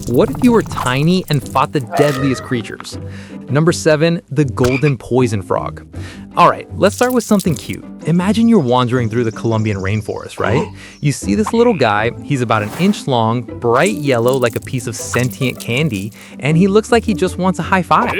What if you were tiny and fought the deadliest creatures? Number 7, the golden poison frog. All right, let's start with something cute. Imagine you're wandering through the Colombian rainforest, right? You see this little guy, he's about an inch long, bright yellow like a piece of sentient candy, and he looks like he just wants a high five.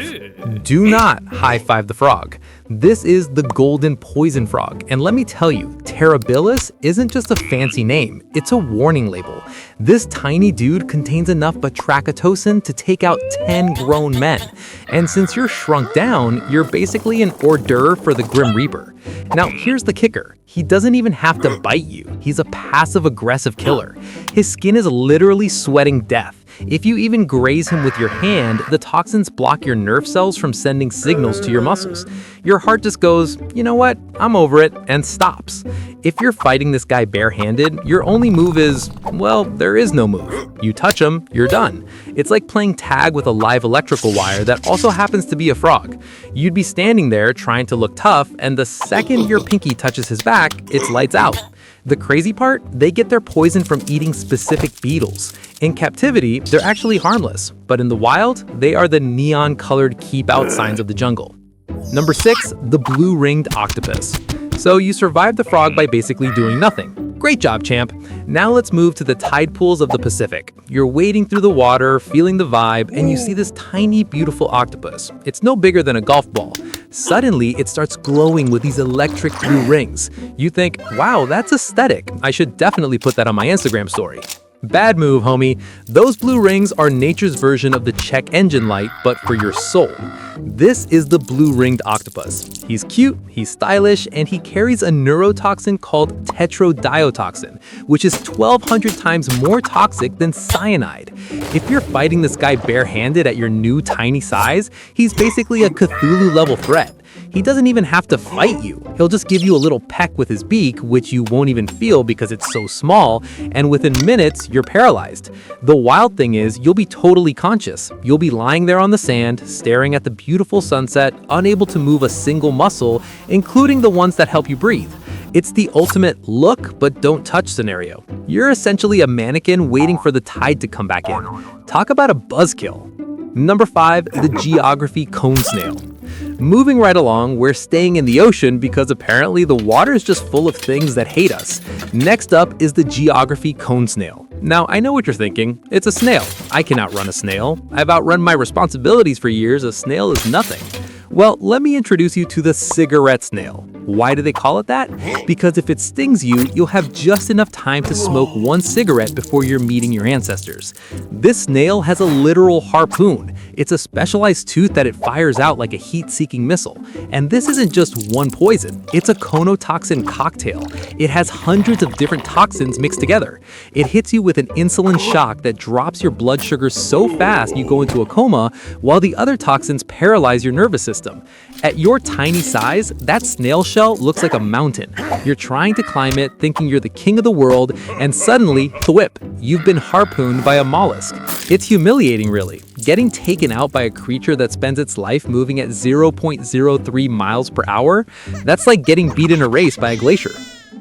Do not high five the frog. This is the golden poison frog, and let me tell you, Terribilis isn't just a fancy name, it's a warning label. This tiny dude contains enough batrachotocin to take out 10 grown men. And since you're shrunk down, you're basically an hors d'oeuvre for the Grim Reaper. Now, here's the kicker. He doesn't even have to bite you. He's a passive-aggressive killer. His skin is literally sweating death. If you even graze him with your hand, the toxins block your nerve cells from sending signals to your muscles. Your heart just goes, you know what, I'm over it, and stops. If you're fighting this guy barehanded, your only move is, well, there is no move. You touch him, you're done. It's like playing tag with a live electrical wire that also happens to be a frog. You'd be standing there trying to look tough, and the second your pinky touches his back, it's lights out. The crazy part? They get their poison from eating specific beetles. In captivity, they're actually harmless, but in the wild, they are the neon-colored keep-out signs of the jungle. Number 6, the blue-ringed octopus. So you survived the frog by basically doing nothing. Great job, champ. Now let's move to the tide pools of the Pacific. You're wading through the water, feeling the vibe, and you see this tiny, beautiful octopus. It's no bigger than a golf ball. Suddenly, it starts glowing with these electric blue rings. You think, wow, that's aesthetic. I should definitely put that on my Instagram story. Bad move, homie. Those blue rings are nature's version of the check engine light, but for your soul. This is the blue-ringed octopus. He's cute, he's stylish, and he carries a neurotoxin called tetradiotoxin, which is 1,200 times more toxic than cyanide. If you're fighting this guy barehanded at your new tiny size, he's basically a Cthulhu-level threat. He doesn't even have to fight you. He'll just give you a little peck with his beak, which you won't even feel because it's so small, and within minutes, you're paralyzed. The wild thing is, you'll be totally conscious. You'll be lying there on the sand, staring at the beautiful sunset, unable to move a single muscle, including the ones that help you breathe. It's the ultimate look but don't touch scenario. You're essentially a mannequin waiting for the tide to come back in. Talk about a buzzkill. Number 5, the geography cone snail. Moving right along, we're staying in the ocean because apparently the water is just full of things that hate us. Next up is the geography cone snail. Now, I know what you're thinking. It's a snail. I can outrun a snail. I've outrun my responsibilities for years. A snail is nothing. Well, let me introduce you to the cigarette snail. Why do they call it that? Because if it stings you, you'll have just enough time to smoke one cigarette before you're meeting your ancestors. This snail has a literal harpoon. It's a specialized tooth that it fires out like a heat-seeking missile. And this isn't just one poison. It's a conotoxin cocktail. It has hundreds of different toxins mixed together. It hits you with an insulin shock that drops your blood sugar so fast you go into a coma, while the other toxins paralyze your nervous system. At your tiny size, that snail shell looks like a mountain. You're trying to climb it, thinking you're the king of the world, and suddenly, thwip, you've been harpooned by a mollusk. It's humiliating, really. Getting taken out by a creature that spends its life moving at 0.03 miles per hour? That's like getting beat in a race by a glacier.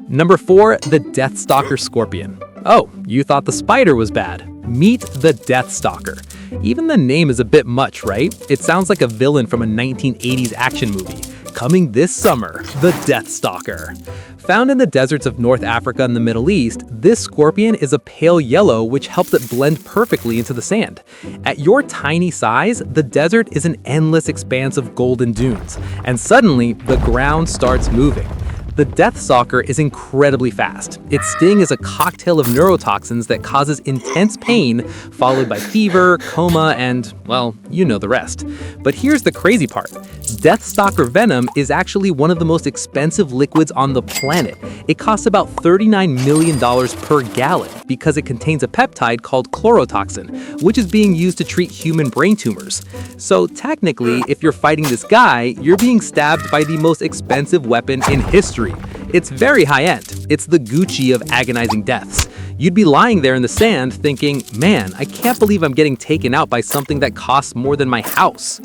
Number 4, the Deathstalker scorpion. Oh, you thought the spider was bad. Meet the Deathstalker. Even the name is a bit much, right? It sounds like a villain from a 1980s action movie. Coming this summer, the Deathstalker. Found in the deserts of North Africa and the Middle East, this scorpion is a pale yellow which helps it blend perfectly into the sand. At your tiny size, the desert is an endless expanse of golden dunes, and suddenly the ground starts moving. The Deathstalker is incredibly fast. Its sting is a cocktail of neurotoxins that causes intense pain, followed by fever, coma, and, well, you know the rest. But here's the crazy part. Deathstalker venom is actually one of the most expensive liquids on the planet. It costs about $39 million per gallon because it contains a peptide called chlorotoxin, which is being used to treat human brain tumors. So technically, if you're fighting this guy, you're being stabbed by the most expensive weapon in history. It's very high-end. It's the Gucci of agonizing deaths. You'd be lying there in the sand thinking, man, I can't believe I'm getting taken out by something that costs more than my house.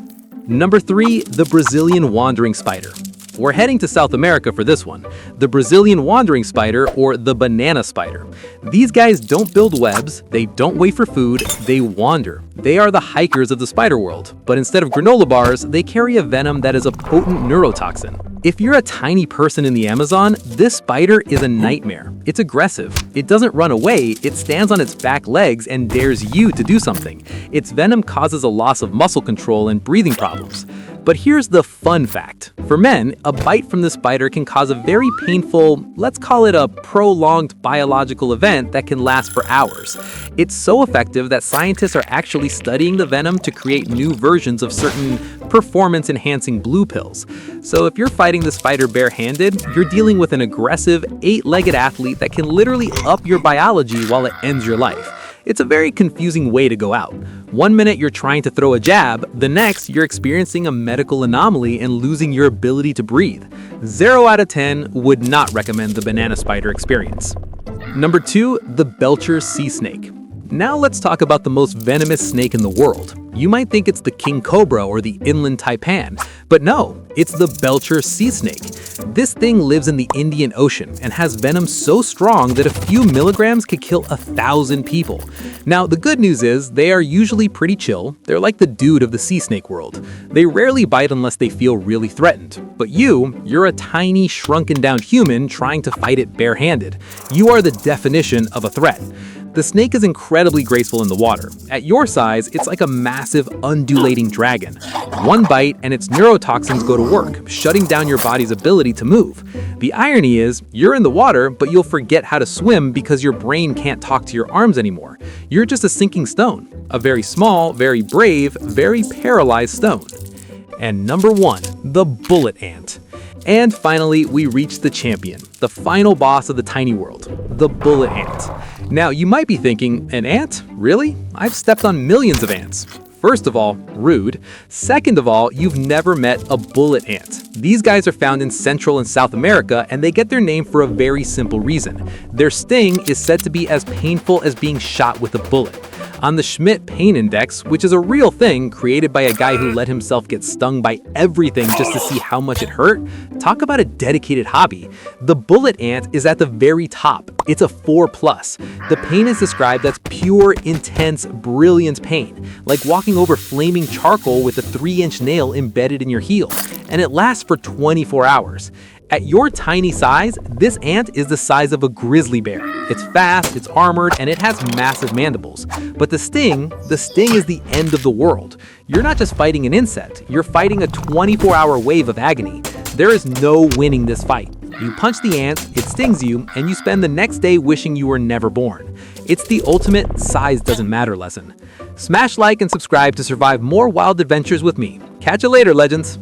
Number 3, the Brazilian wandering spider. We're heading to South America for this one, the Brazilian wandering spider or the banana spider. These guys don't build webs, they don't wait for food, they wander. They are the hikers of the spider world, but instead of granola bars, they carry a venom that is a potent neurotoxin. If you're a tiny person in the Amazon, this spider is a nightmare. It's aggressive. It doesn't run away, it stands on its back legs and dares you to do something. Its venom causes a loss of muscle control and breathing problems. But here's the fun fact. For men, a bite from this spider can cause a very painful, let's call it a prolonged biological event that can last for hours. It's so effective that scientists are actually studying the venom to create new versions of certain performance-enhancing blue pills. So if you're fighting the spider barehanded, you're dealing with an aggressive, 8-legged athlete that can literally up your biology while it ends your life. It's a very confusing way to go out. One minute you're trying to throw a jab, the next you're experiencing a medical anomaly and losing your ability to breathe. 0 out of 10 would not recommend the banana spider experience. Number 2, the Belcher sea snake. Now let's talk about the most venomous snake in the world. You might think it's the king cobra or the inland taipan, but no, it's the Belcher sea snake. This thing lives in the Indian Ocean and has venom so strong that a few milligrams could kill 1,000 people. Now, the good news is they are usually pretty chill. They're like the dude of the sea snake world. They rarely bite unless they feel really threatened. But you're a tiny, shrunken down human trying to fight it barehanded. You are the definition of a threat. The snake is incredibly graceful in the water. At your size, it's like a massive, undulating dragon. One bite and its neurotoxins go to work, shutting down your body's ability to move. The irony is, you're in the water, but you'll forget how to swim because your brain can't talk to your arms anymore. You're just a sinking stone. A very small, very brave, very paralyzed stone. And number 1, the bullet ant. And finally, we reach the champion, the final boss of the tiny world, the bullet ant. Now, you might be thinking, an ant? Really? I've stepped on millions of ants. First of all, rude. Second of all, you've never met a bullet ant. These guys are found in Central and South America, and they get their name for a very simple reason. Their sting is said to be as painful as being shot with a bullet. On the Schmidt Pain Index, which is a real thing created by a guy who let himself get stung by everything just to see how much it hurt, talk about a dedicated hobby. The bullet ant is at the very top. It's a 4+. The pain is described as pure, intense, brilliant pain, like walking over flaming charcoal with a 3-inch nail embedded in your heel, and it lasts for 24 hours. At your tiny size, this ant is the size of a grizzly bear. It's fast, it's armored, and it has massive mandibles. But the sting is the end of the world. You're not just fighting an insect, you're fighting a 24-hour wave of agony. There is no winning this fight. You punch the ant, it stings you, and you spend the next day wishing you were never born. It's the ultimate size doesn't matter lesson. Smash like and subscribe to survive more wild adventures with me. Catch you later, legends!